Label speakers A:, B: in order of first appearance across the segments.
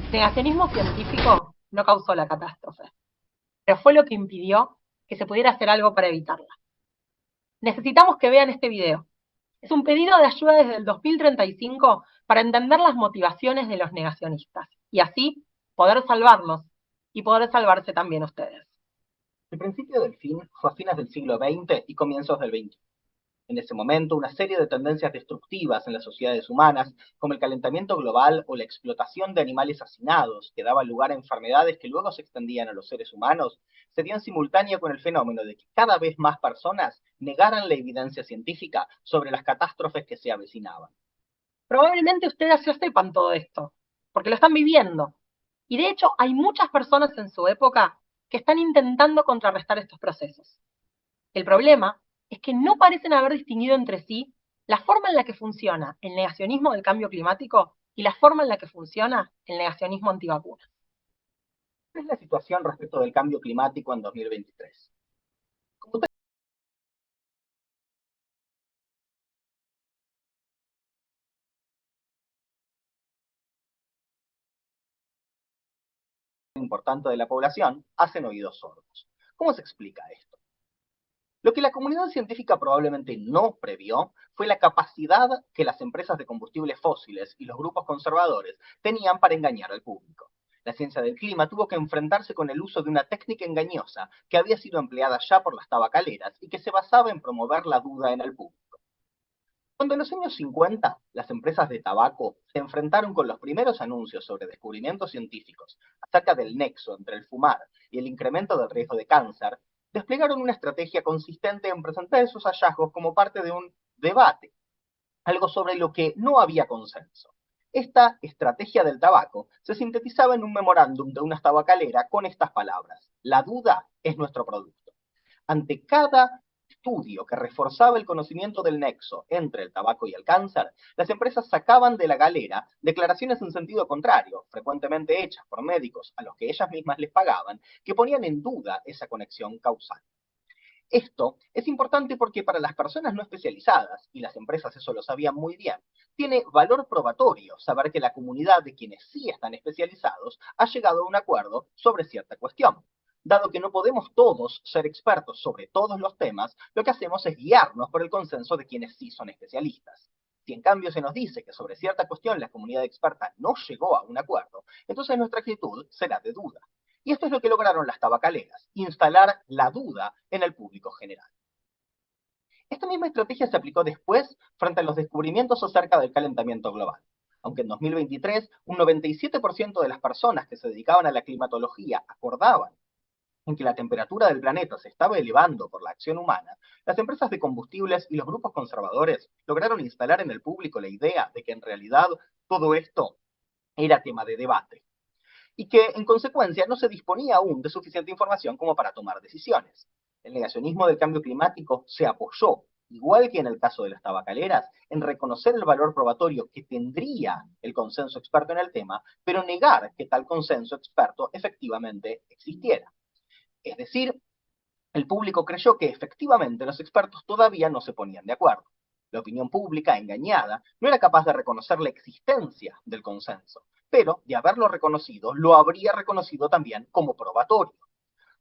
A: El negacionismo científico no causó la catástrofe, pero fue lo que impidió que se pudiera hacer algo para evitarla. Necesitamos que vean este video. Es un pedido de ayuda desde el 2035 para entender las motivaciones de los negacionistas y así poder salvarlos y poder salvarse también ustedes.
B: El principio del fin fue a fines del siglo XX y comienzos del XXI. En ese momento, una serie de tendencias destructivas en las sociedades humanas, como el calentamiento global o la explotación de animales hacinados, que daba lugar a enfermedades que luego se extendían a los seres humanos, se dio en simultánea con el fenómeno de que cada vez más personas negaran la evidencia científica sobre las catástrofes que se avecinaban.
A: Probablemente ustedes ya sepan todo esto, porque lo están viviendo. Y de hecho hay muchas personas en su época que están intentando contrarrestar estos procesos. El problema es que no parecen haber distinguido entre sí la forma en la que funciona el negacionismo del cambio climático y la forma en la que funciona el negacionismo antivacunas.
B: ¿Cuál es la situación respecto del cambio climático en 2023? Como importante de la población hacen oídos sordos. ¿Cómo se explica esto? Lo que la comunidad científica probablemente no previó fue la capacidad que las empresas de combustibles fósiles y los grupos conservadores tenían para engañar al público. La ciencia del clima tuvo que enfrentarse con el uso de una técnica engañosa que había sido empleada ya por las tabacaleras y que se basaba en promover la duda en el público. Cuando en los años 50 las empresas de tabaco se enfrentaron con los primeros anuncios sobre descubrimientos científicos acerca del nexo entre el fumar y el incremento del riesgo de cáncer, desplegaron una estrategia consistente en presentar esos hallazgos como parte de un debate, algo sobre lo que no había consenso. Esta estrategia del tabaco se sintetizaba en un memorándum de una tabacalera con estas palabras: la duda es nuestro producto. Ante cada estudio que reforzaba el conocimiento del nexo entre el tabaco y el cáncer, las empresas sacaban de la galera declaraciones en sentido contrario, frecuentemente hechas por médicos a los que ellas mismas les pagaban, que ponían en duda esa conexión causal. Esto es importante porque para las personas no especializadas, y las empresas eso lo sabían muy bien, tiene valor probatorio saber que la comunidad de quienes sí están especializados ha llegado a un acuerdo sobre cierta cuestión. Dado que no podemos todos ser expertos sobre todos los temas, lo que hacemos es guiarnos por el consenso de quienes sí son especialistas. Si en cambio se nos dice que sobre cierta cuestión la comunidad experta no llegó a un acuerdo, entonces nuestra actitud será de duda. Y esto es lo que lograron las tabacaleras: instalar la duda en el público general. Esta misma estrategia se aplicó después frente a los descubrimientos acerca del calentamiento global. Aunque en 2023 un 97% de las personas que se dedicaban a la climatología acordaban en que la temperatura del planeta se estaba elevando por la acción humana, las empresas de combustibles y los grupos conservadores lograron instalar en el público la idea de que en realidad todo esto era tema de debate y que, en consecuencia, no se disponía aún de suficiente información como para tomar decisiones. El negacionismo del cambio climático se apoyó, igual que en el caso de las tabacaleras, en reconocer el valor probatorio que tendría el consenso experto en el tema, pero negar que tal consenso experto efectivamente existiera. Es decir, el público creyó que efectivamente los expertos todavía no se ponían de acuerdo. La opinión pública, engañada, no era capaz de reconocer la existencia del consenso, pero de haberlo reconocido, lo habría reconocido también como probatorio.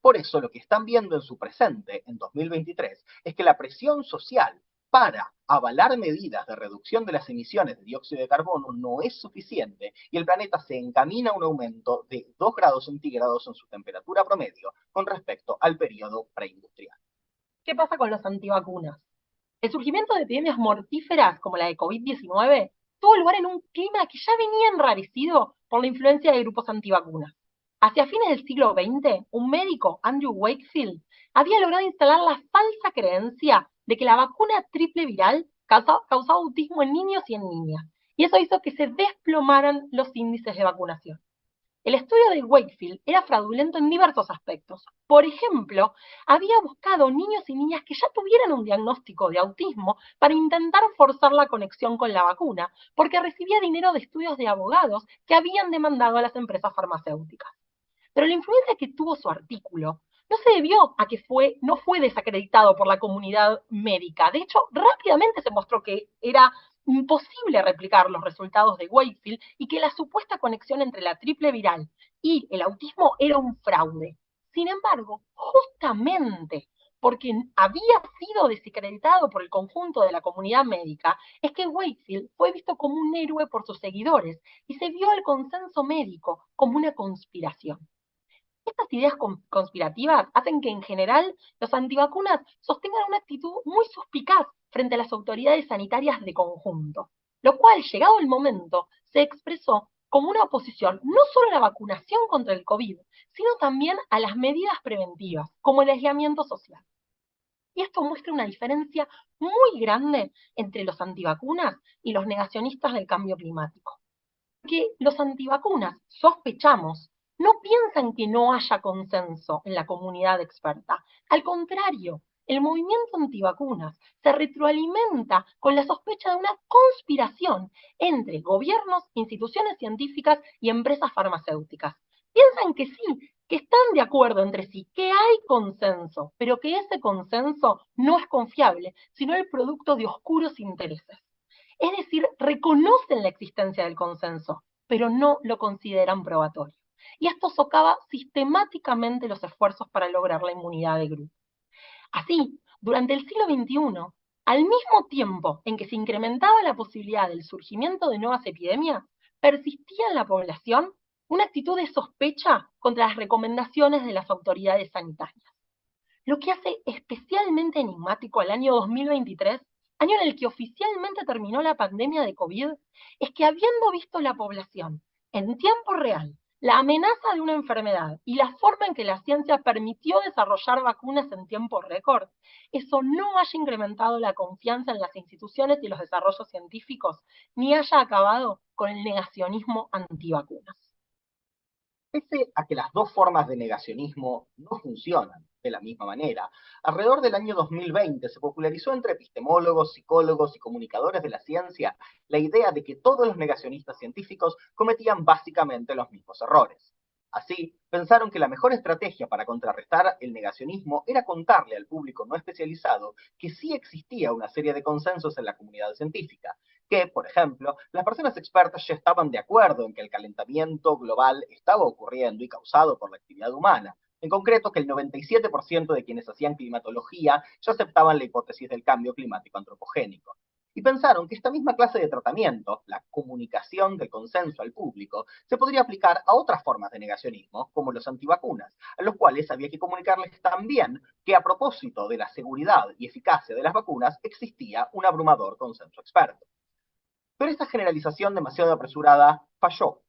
B: Por eso lo que están viendo en su presente, en 2023, es que la presión social para avalar medidas de reducción de las emisiones de dióxido de carbono no es suficiente y el planeta se encamina a un aumento de 2 grados centígrados en su temperatura promedio con respecto al periodo preindustrial.
A: ¿Qué pasa con los antivacunas? El surgimiento de epidemias mortíferas como la de COVID-19 tuvo lugar en un clima que ya venía enrarecido por la influencia de grupos antivacunas. Hacia fines del siglo XX, un médico, Andrew Wakefield, había logrado instalar la falsa creencia de que la vacuna triple viral causaba autismo en niños y en niñas, y eso hizo que se desplomaran los índices de vacunación. El estudio de Wakefield era fraudulento en diversos aspectos. Por ejemplo, había buscado niños y niñas que ya tuvieran un diagnóstico de autismo para intentar forzar la conexión con la vacuna, porque recibía dinero de estudios de abogados que habían demandado a las empresas farmacéuticas. Pero la influencia que tuvo su artículo no se debió a que no fue desacreditado por la comunidad médica. De hecho, rápidamente se mostró que era imposible replicar los resultados de Wakefield y que la supuesta conexión entre la triple viral y el autismo era un fraude. Sin embargo, justamente porque había sido desacreditado por el conjunto de la comunidad médica, es que Wakefield fue visto como un héroe por sus seguidores y se vio al consenso médico como una conspiración. Estas ideas conspirativas hacen que en general los antivacunas sostengan una actitud muy suspicaz frente a las autoridades sanitarias de conjunto, lo cual, llegado el momento, se expresó como una oposición no solo a la vacunación contra el COVID, sino también a las medidas preventivas, como el aislamiento social. Y esto muestra una diferencia muy grande entre los antivacunas y los negacionistas del cambio climático. Que los antivacunas, sospechamos, no piensan que no haya consenso en la comunidad experta. Al contrario, el movimiento antivacunas se retroalimenta con la sospecha de una conspiración entre gobiernos, instituciones científicas y empresas farmacéuticas. Piensan que sí, que están de acuerdo entre sí, que hay consenso, pero que ese consenso no es confiable, sino el producto de oscuros intereses. Es decir, reconocen la existencia del consenso, pero no lo consideran probatorio. Y esto socava sistemáticamente los esfuerzos para lograr la inmunidad de grupo. Así, durante el siglo XXI, al mismo tiempo en que se incrementaba la posibilidad del surgimiento de nuevas epidemias, persistía en la población una actitud de sospecha contra las recomendaciones de las autoridades sanitarias. Lo que hace especialmente enigmático el año 2023, año en el que oficialmente terminó la pandemia de COVID, es que habiendo visto la población en tiempo real la amenaza de una enfermedad y la forma en que la ciencia permitió desarrollar vacunas en tiempo récord, eso no haya incrementado la confianza en las instituciones y los desarrollos científicos, ni haya acabado con el negacionismo antivacunas.
B: Pese a que las dos formas de negacionismo no funcionan de la misma manera, alrededor del año 2020 se popularizó entre epistemólogos, psicólogos y comunicadores de la ciencia la idea de que todos los negacionistas científicos cometían básicamente los mismos errores. Así, pensaron que la mejor estrategia para contrarrestar el negacionismo era contarle al público no especializado que sí existía una serie de consensos en la comunidad científica, que, por ejemplo, las personas expertas ya estaban de acuerdo en que el calentamiento global estaba ocurriendo y causado por la actividad humana. En concreto, que el 97% de quienes hacían climatología ya aceptaban la hipótesis del cambio climático antropogénico. Y pensaron que esta misma clase de tratamiento, la comunicación del consenso al público, se podría aplicar a otras formas de negacionismo, como los antivacunas, a los cuales había que comunicarles también que a propósito de la seguridad y eficacia de las vacunas existía un abrumador consenso experto. Pero esta generalización demasiado apresurada falló,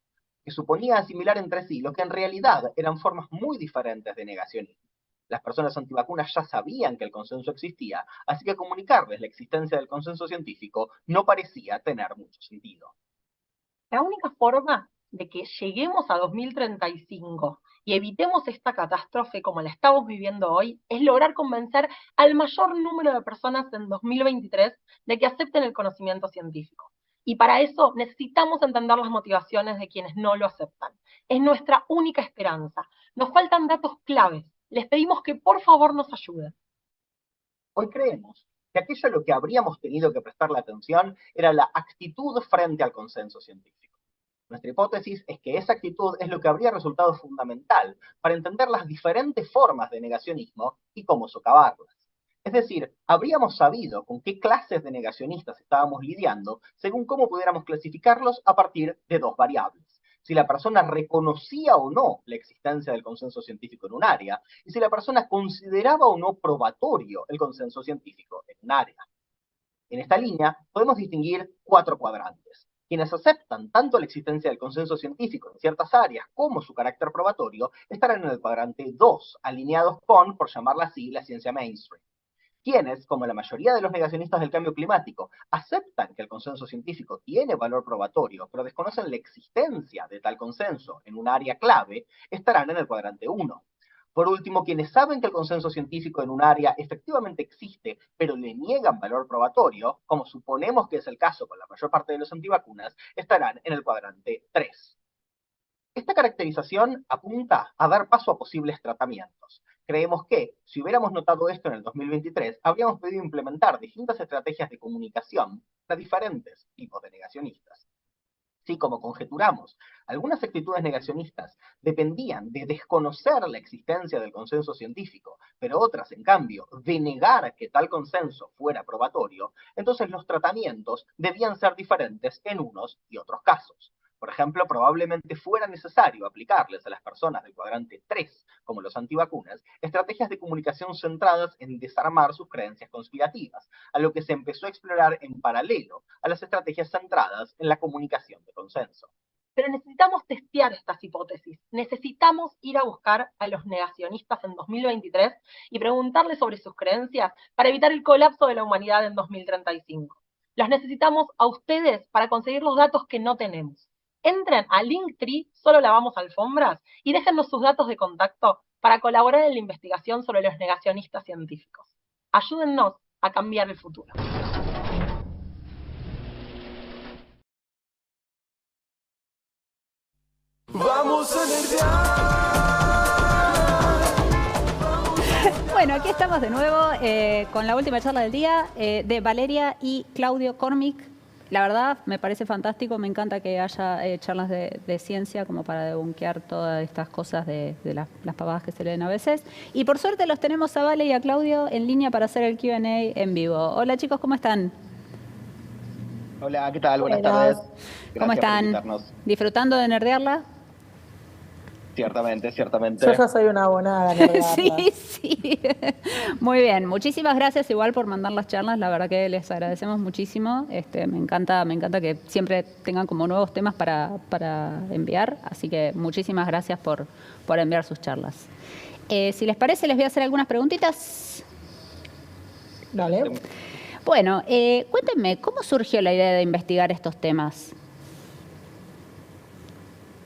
B: que suponía asimilar entre sí lo que en realidad eran formas muy diferentes de negacionismo. Las personas antivacunas ya sabían que el consenso existía, así que comunicarles la existencia del consenso científico no parecía tener mucho sentido.
A: La única forma de que lleguemos a 2035 y evitemos esta catástrofe como la estamos viviendo hoy es lograr convencer al mayor número de personas en 2023 de que acepten el conocimiento científico. Y para eso necesitamos entender las motivaciones de quienes no lo aceptan. Es nuestra única esperanza. Nos faltan datos claves. Les pedimos que por favor nos ayuden.
B: Hoy creemos que aquello a lo que habríamos tenido que prestarle atención era la actitud frente al consenso científico. Nuestra hipótesis es que esa actitud es lo que habría resultado fundamental para entender las diferentes formas de negacionismo y cómo socavarlas. Es decir, habríamos sabido con qué clases de negacionistas estábamos lidiando según cómo pudiéramos clasificarlos a partir de dos variables. Si la persona reconocía o no la existencia del consenso científico en un área, y si la persona consideraba o no probatorio el consenso científico en un área. En esta línea podemos distinguir cuatro cuadrantes. Quienes aceptan tanto la existencia del consenso científico en ciertas áreas como su carácter probatorio estarán en el cuadrante 2, alineados con, por llamarla así, la ciencia mainstream. Quienes, como la mayoría de los negacionistas del cambio climático, aceptan que el consenso científico tiene valor probatorio, pero desconocen la existencia de tal consenso en un área clave, estarán en el cuadrante 1. Por último, quienes saben que el consenso científico en un área efectivamente existe, pero le niegan valor probatorio, como suponemos que es el caso con la mayor parte de los antivacunas, estarán en el cuadrante 3. Esta caracterización apunta a dar paso a posibles tratamientos, Creemos que, si hubiéramos notado esto en el 2023, habríamos podido implementar distintas estrategias de comunicación para diferentes tipos de negacionistas. Si, como conjeturamos, algunas actitudes negacionistas dependían de desconocer la existencia del consenso científico, pero otras, en cambio, de negar que tal consenso fuera probatorio, entonces los tratamientos debían ser diferentes en unos y otros casos. Por ejemplo, probablemente fuera necesario aplicarles a las personas del cuadrante 3, como los antivacunas, estrategias de comunicación centradas en desarmar sus creencias conspirativas, a lo que se empezó a explorar en paralelo a las estrategias centradas en la comunicación de consenso.
A: Pero necesitamos testear estas hipótesis. Necesitamos ir a buscar a los negacionistas en 2023 y preguntarles sobre sus creencias para evitar el colapso de la humanidad en 2035. Los necesitamos a ustedes para conseguir los datos que no tenemos. Entren a Linktree, solo lavamos alfombras, y déjennos sus datos de contacto para colaborar en la investigación sobre los negacionistas científicos. Ayúdennos a cambiar el futuro.
C: Vamos a nerdear.
D: Bueno, aquí estamos de nuevo con la última charla del día de Valeria y Claudio Cormick. La verdad, me parece fantástico, me encanta que haya charlas de ciencia como para debunkear todas estas cosas de las pavadas que se leen a veces. Y por suerte los tenemos a Vale y a Claudio en línea para hacer el Q&A en vivo. Hola chicos, ¿cómo están?
B: Hola, ¿qué tal? Buenas tardes.
D: ¿Cómo están? ¿Disfrutando de nerdearla?
B: Ciertamente.
E: Yo ya soy una abonada.
D: Sí. Muy bien. Muchísimas gracias igual por mandar las charlas. La verdad que les agradecemos muchísimo. Me encanta que siempre tengan como nuevos temas para enviar. Así que muchísimas gracias por enviar sus charlas. Si les parece, les voy a hacer algunas preguntitas.
E: Dale.
D: Bueno, cuéntenme, ¿cómo surgió la idea de investigar estos temas?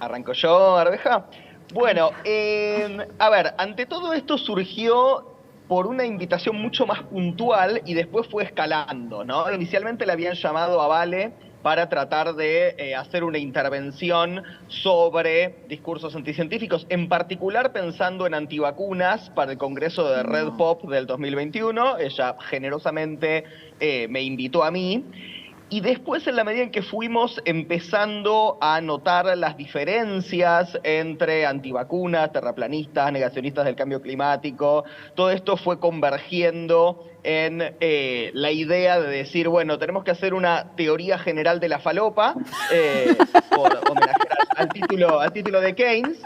B: ¿Arranco yo, Arveja? Bueno, a ver, ante todo esto surgió por una invitación mucho más puntual y después fue escalando, ¿no? Inicialmente le habían llamado a Vale para tratar de hacer una intervención sobre discursos anticientíficos, en particular pensando en antivacunas para el Congreso de Red Pop del 2021. Ella generosamente me invitó a mí. Y después, en la medida en que fuimos empezando a notar las diferencias entre antivacunas, terraplanistas, negacionistas del cambio climático, todo esto fue convergiendo en la idea de decir, bueno, tenemos que hacer una teoría general de la falopa, por homenajear al título de Keynes,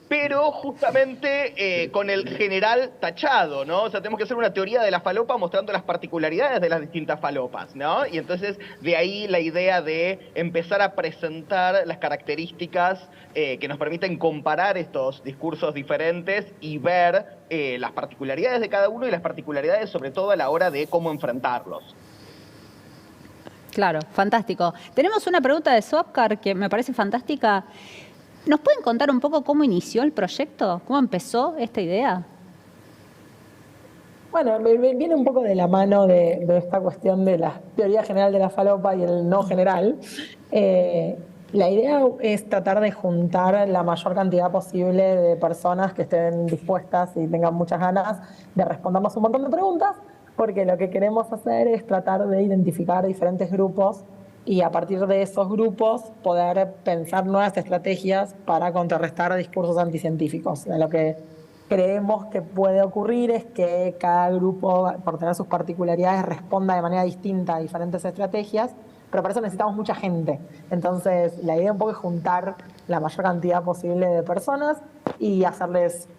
B: pero justamente con el general tachado, ¿no? O sea, tenemos que hacer una teoría de la falopa mostrando las particularidades de las distintas falopas, ¿no? Y entonces de ahí la idea de empezar a presentar las características que nos permiten comparar estos discursos diferentes y ver las particularidades de cada uno y las particularidades sobre todo a la hora de cómo enfrentarlos.
D: Claro, fantástico. Tenemos una pregunta de Swapcar que me parece fantástica. ¿Nos pueden contar un poco cómo inició el proyecto? ¿Cómo empezó esta idea?
E: Bueno, viene un poco de la mano de esta cuestión de la teoría general de la falopa y el no general. La idea es tratar de juntar la mayor cantidad posible de personas que estén dispuestas y tengan muchas ganas de respondernos un montón de preguntas, porque lo que queremos hacer es tratar de identificar diferentes grupos y a partir de esos grupos poder pensar nuevas estrategias para contrarrestar discursos anticientíficos. Lo que creemos que puede ocurrir es que cada grupo, por tener sus particularidades, responda de manera distinta a diferentes estrategias, pero para eso necesitamos mucha gente. Entonces, la idea un poco es juntar la mayor cantidad posible de personas y hacerles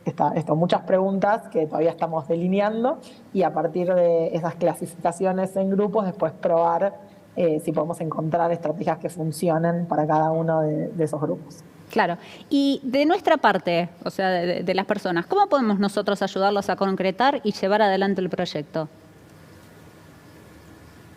E: muchas preguntas que todavía estamos delineando y a partir de esas clasificaciones en grupos después probar si podemos encontrar estrategias que funcionen para cada uno de esos grupos.
D: Claro. Y de nuestra parte, o sea, de las personas, ¿cómo podemos nosotros ayudarlos a concretar y llevar adelante el proyecto?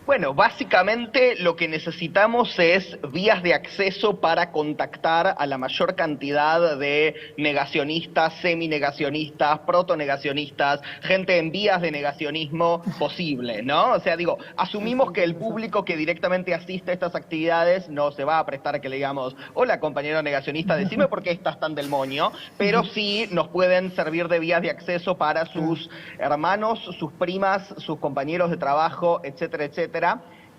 B: Bueno, básicamente lo que necesitamos es vías de acceso para contactar a la mayor cantidad de negacionistas, semi-negacionistas, proto-negacionistas, gente en vías de negacionismo posible, ¿no? O sea, digo, asumimos que el público que directamente asiste a estas actividades no se va a prestar a que le digamos, hola compañero negacionista, decime por qué estás tan del moño, pero sí nos pueden servir de vías de acceso para sus hermanos, sus primas, sus compañeros de trabajo, etcétera, etcétera.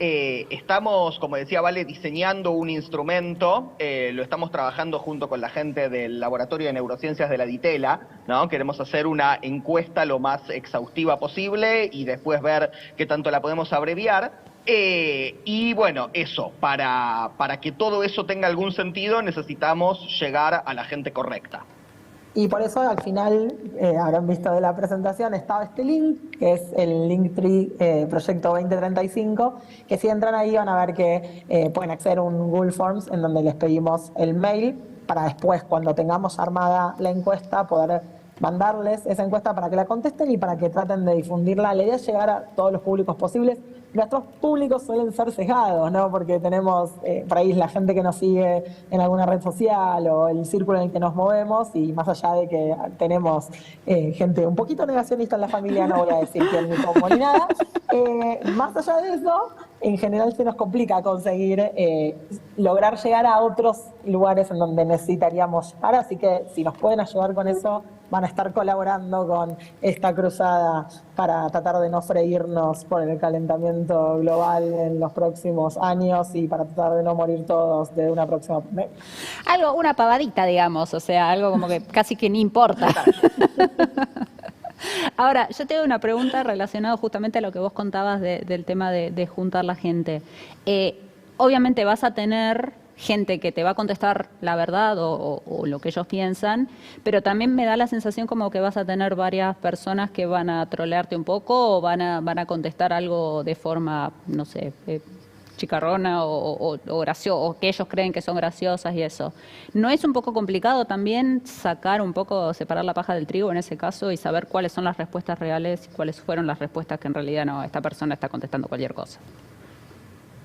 B: Estamos, como decía Vale, diseñando un instrumento, lo estamos trabajando junto con la gente del Laboratorio de Neurociencias de la DITELA, ¿no? Queremos hacer una encuesta lo más exhaustiva posible y después ver qué tanto la podemos abreviar. Y bueno, eso, para que todo eso tenga algún sentido necesitamos llegar a la gente correcta.
E: Y por eso al final, habrán visto de la presentación, estaba este link, que es el Linktree Proyecto 2035, que si entran ahí van a ver que pueden acceder a un Google Forms en donde les pedimos el mail para después, cuando tengamos armada la encuesta, poder mandarles esa encuesta para que la contesten y para que traten de difundirla. La idea es llegar a todos los públicos posibles. Nuestros públicos suelen ser sesgados, ¿no? Porque tenemos por ahí la gente que nos sigue en alguna red social o el círculo en el que nos movemos, y más allá de que tenemos gente un poquito negacionista en la familia, no voy a decir quién ni cómo ni nada, más allá de eso, en general se nos complica conseguir lograr llegar a otros lugares en donde necesitaríamos llegar, así que si nos pueden ayudar con eso, van a estar colaborando con esta cruzada para tratar de no freírnos por el calentamiento global en los próximos años y para tratar de no morir todos de una próxima pandemia.
D: Algo, una pavadita, digamos, o sea, algo como que casi que ni importa. Ahora, yo tengo una pregunta relacionada justamente a lo que vos contabas del tema de juntar la gente. Obviamente vas a tener gente que te va a contestar la verdad o lo que ellos piensan, pero también me da la sensación como que vas a tener varias personas que van a trolearte un poco o van a contestar algo de forma, no sé, chicarrona o graciosa, o que ellos creen que son graciosas y eso. ¿No es un poco complicado también sacar un poco, separar la paja del trigo en ese caso y saber cuáles son las respuestas reales y cuáles fueron las respuestas que en realidad no, esta persona está contestando cualquier cosa?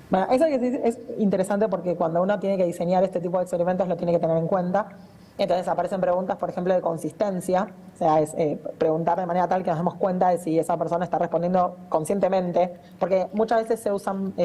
E: Bueno, eso es interesante porque cuando uno tiene que diseñar este tipo de experimentos lo tiene que tener en cuenta. Entonces aparecen preguntas, por ejemplo, de consistencia, o sea, es preguntar de manera tal que nos demos cuenta de si esa persona está respondiendo conscientemente, porque muchas veces se usan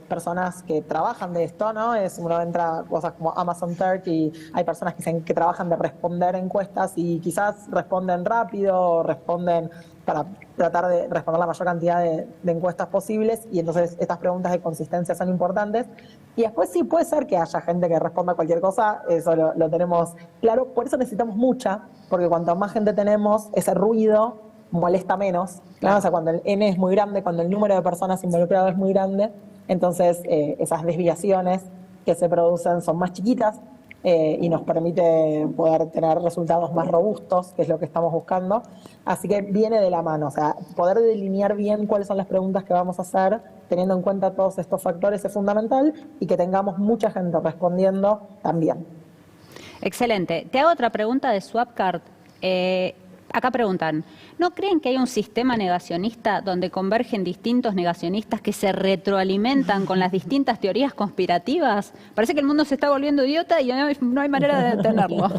E: personas que trabajan de esto, ¿no? Uno entra a cosas como Amazon Turk y hay personas que trabajan de responder encuestas y quizás responden rápido o responden para tratar de responder la mayor cantidad de encuestas posibles, y entonces estas preguntas de consistencia son importantes. Y después sí puede ser que haya gente que responda cualquier cosa, eso lo tenemos claro, por eso necesitamos mucha, porque cuanto más gente tenemos, ese ruido molesta menos, ¿no? O sea, cuando el N es muy grande, cuando el número de personas involucradas es muy grande, entonces esas desviaciones que se producen son más chiquitas, y nos permite poder tener resultados más robustos, que es lo que estamos buscando. Así que viene de la mano, o sea, poder delinear bien cuáles son las preguntas que vamos a hacer, teniendo en cuenta todos estos factores, es fundamental, y que tengamos mucha gente respondiendo también.
D: Excelente. Te hago otra pregunta de Swapcard. Acá preguntan, ¿no creen que hay un sistema negacionista donde convergen distintos negacionistas que se retroalimentan con las distintas teorías conspirativas? Parece que el mundo se está volviendo idiota y no hay manera de detenerlo.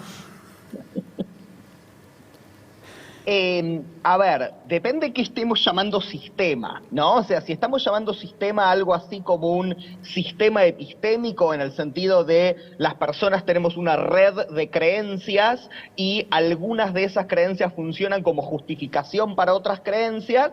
B: A ver, depende qué estemos llamando sistema, ¿no? O sea, si estamos llamando sistema algo así como un sistema epistémico en el sentido de las personas tenemos una red de creencias y algunas de esas creencias funcionan como justificación para otras creencias,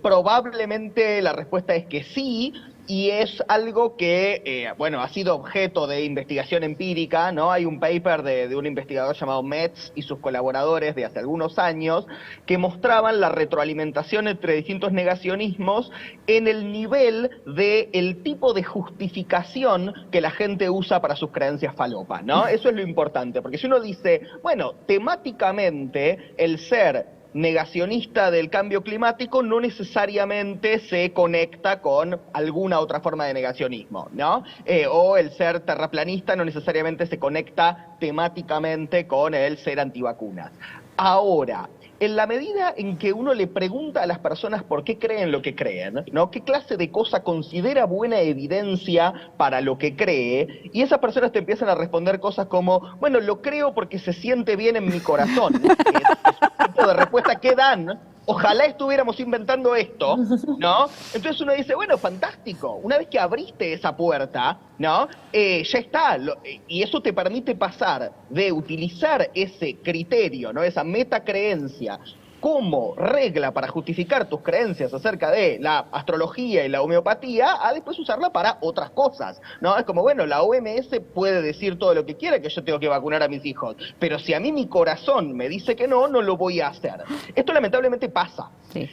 B: probablemente la respuesta es que sí. Y es algo que, bueno, ha sido objeto de investigación empírica, ¿no? Hay un paper de un investigador llamado Metz y sus colaboradores de hace algunos años que mostraban la retroalimentación entre distintos negacionismos en el nivel del tipo de justificación que la gente usa para sus creencias falopas, ¿no? Eso es lo importante, porque si uno dice, bueno, temáticamente el ser negacionista del cambio climático no necesariamente se conecta con alguna otra forma de negacionismo, ¿no? O el ser terraplanista no necesariamente se conecta temáticamente con el ser antivacunas. Ahora, en la medida en que uno le pregunta a las personas por qué creen lo que creen, ¿no? ¿Qué clase de cosa considera buena evidencia para lo que cree? Y esas personas te empiezan a responder cosas como, bueno, lo creo porque se siente bien en mi corazón. Es un tipo de respuesta que dan. Ojalá estuviéramos inventando esto, ¿no? Entonces uno dice, bueno, fantástico, una vez que abriste esa puerta, ¿no? Ya está, y eso te permite pasar de utilizar ese criterio, ¿no? Esa metacreencia como regla para justificar tus creencias acerca de la astrología y la homeopatía, a después usarla para otras cosas, ¿no? Es como, bueno, la OMS puede decir todo lo que quiera, que yo tengo que vacunar a mis hijos, pero si a mí mi corazón me dice que no, no lo voy a hacer. Esto lamentablemente pasa.
D: Sí.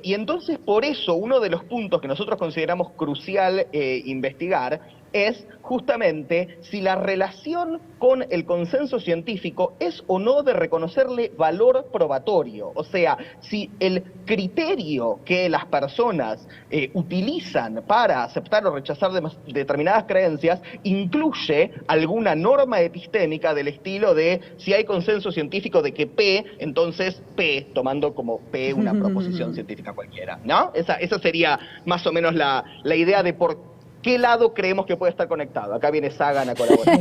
B: Y entonces, por eso, uno de los puntos que nosotros consideramos crucial investigar es justamente si la relación con el consenso científico es o no de reconocerle valor probatorio. O sea, si el criterio que las personas utilizan para aceptar o rechazar determinadas creencias incluye alguna norma epistémica del estilo de si hay consenso científico de que P, entonces P, tomando como P una proposición científica cualquiera, ¿no? Esa sería más o menos la idea de por ¿qué lado creemos que puede estar conectado? Acá viene Sagan a colaborar.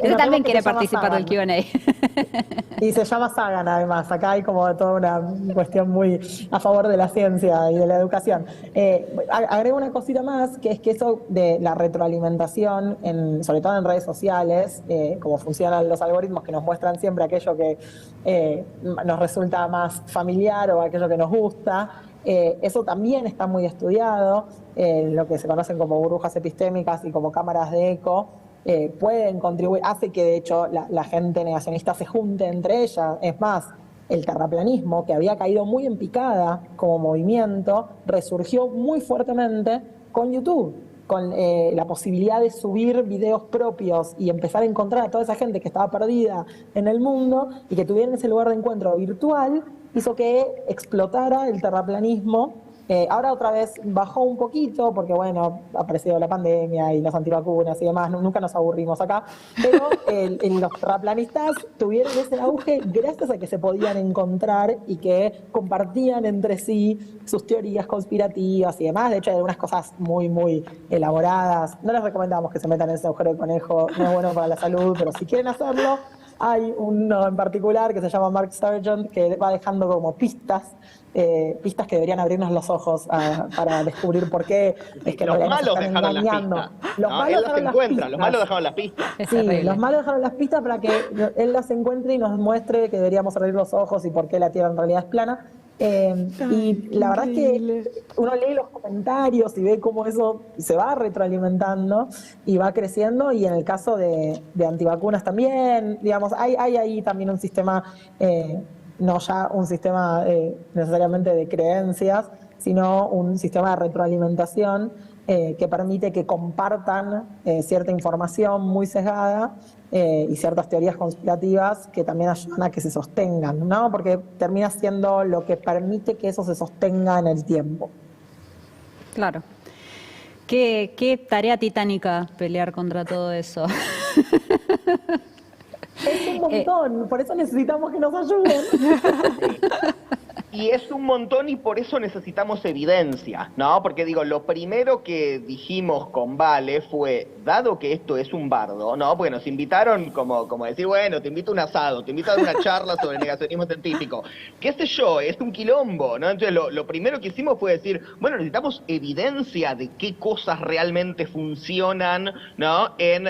D: Ese también quiere participar del Q&A.
E: Y se llama Sagan, además. Acá hay como toda una cuestión muy a favor de la ciencia y de la educación. Agrego una cosita más, que es que eso de la retroalimentación, sobre todo en redes sociales, como funcionan los algoritmos que nos muestran siempre aquello que nos resulta más familiar o aquello que nos gusta, eso también está muy estudiado, lo que se conocen como burbujas epistémicas y como cámaras de eco, pueden contribuir, hace que de hecho la gente negacionista se junte entre ellas. Es más, el terraplanismo, que había caído muy en picada como movimiento, resurgió muy fuertemente con YouTube, con la posibilidad de subir videos propios y empezar a encontrar a toda esa gente que estaba perdida en el mundo y que tuviera ese lugar de encuentro virtual, hizo que explotara el terraplanismo. Ahora otra vez bajó un poquito porque, bueno, ha aparecido la pandemia y las antivacunas y demás, nunca nos aburrimos acá, pero los terraplanistas tuvieron ese auge gracias a que se podían encontrar y que compartían entre sí sus teorías conspirativas y demás. De hecho, hay algunas cosas muy, muy elaboradas. No les recomendamos que se metan en ese agujero de conejo, no es bueno para la salud, pero si quieren hacerlo, hay uno en particular que se llama Mark Sargent que va dejando como pistas que deberían abrirnos los ojos para descubrir por qué es que
B: los malos
E: están
B: dejaron
E: engañando.
B: las pistas.
E: Los malos dejaron las pistas.
B: Los malos dejaron las pistas.
E: Sí, los malos dejaron las pistas para que él las encuentre y nos muestre que deberíamos abrir los ojos y por qué la Tierra en realidad es plana. Y la verdad es que uno lee los comentarios y ve cómo eso se va retroalimentando y va creciendo, y en el caso de antivacunas también, digamos, hay ahí también un sistema, no ya un sistema necesariamente de creencias, sino un sistema de retroalimentación que permite que compartan cierta información muy sesgada y ciertas teorías conspirativas que también ayudan a que se sostengan, ¿no? Porque termina siendo lo que permite que eso se sostenga en el tiempo.
D: Claro. Qué tarea titánica pelear contra todo eso.
E: Es un montón, por eso necesitamos que nos ayuden.
B: Y es un montón y por eso necesitamos evidencia, ¿no? Porque digo, lo primero que dijimos con Vale fue, dado que esto es un bardo, ¿no? Porque nos invitaron como decir, bueno, te invito a un asado, te invito a una charla sobre negacionismo científico. ¿Qué sé yo? Es un quilombo, ¿no? Entonces lo primero que hicimos fue decir, bueno, necesitamos evidencia de qué cosas realmente funcionan, ¿no? En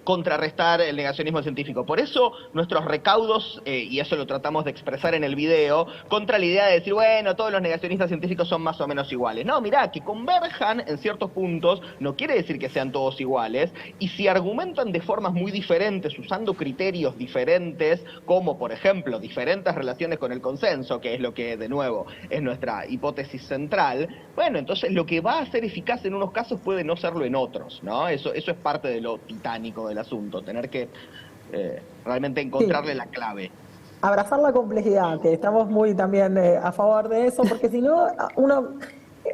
B: contrarrestar el negacionismo científico. Por eso nuestros recaudos, y eso lo tratamos de expresar en el video, contra la idea de decir, bueno, todos los negacionistas científicos son más o menos iguales. No, mirá, que converjan en ciertos puntos no quiere decir que sean todos iguales, y si argumentan de formas muy diferentes, usando criterios diferentes, como por ejemplo diferentes relaciones con el consenso, que es lo que de nuevo es nuestra hipótesis central, bueno, entonces lo que va a ser eficaz en unos casos puede no serlo en otros, ¿no? Eso es parte de lo titánico del asunto, tener que realmente encontrarle la clave.
E: abrazar la complejidad, que estamos muy también a favor de eso, porque si no,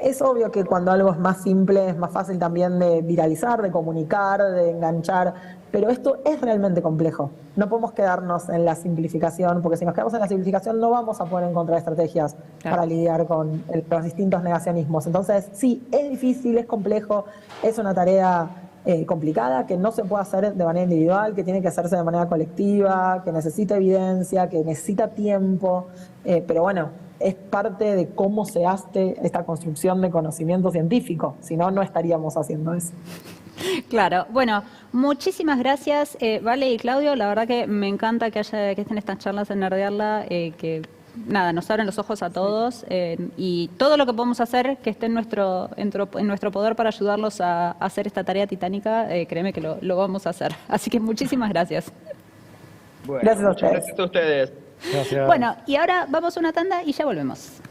E: es obvio que cuando algo es más simple es más fácil también de viralizar, de comunicar, de enganchar, pero esto es realmente complejo. No podemos quedarnos en la simplificación, porque si nos quedamos en la simplificación no vamos a poder encontrar estrategias para lidiar con los distintos negacionismos. Entonces, sí, es difícil, es complejo, es una tarea complicada, que no se puede hacer de manera individual, que tiene que hacerse de manera colectiva, que necesita evidencia, que necesita tiempo, pero bueno, es parte de cómo se hace esta construcción de conocimiento científico, si no, no estaríamos haciendo eso.
D: Claro, bueno, muchísimas gracias, Vale y Claudio, la verdad que me encanta que estén estas charlas en Nerdearla, que nada, nos abren los ojos a todos y todo lo que podemos hacer que esté en nuestro poder para ayudarlos a hacer esta tarea titánica, créeme que lo vamos a hacer. Así que muchísimas gracias.
C: Bueno,
E: Gracias a ustedes.
C: Gracias a ustedes.
F: Gracias.
D: Bueno, y ahora vamos a una tanda y ya volvemos.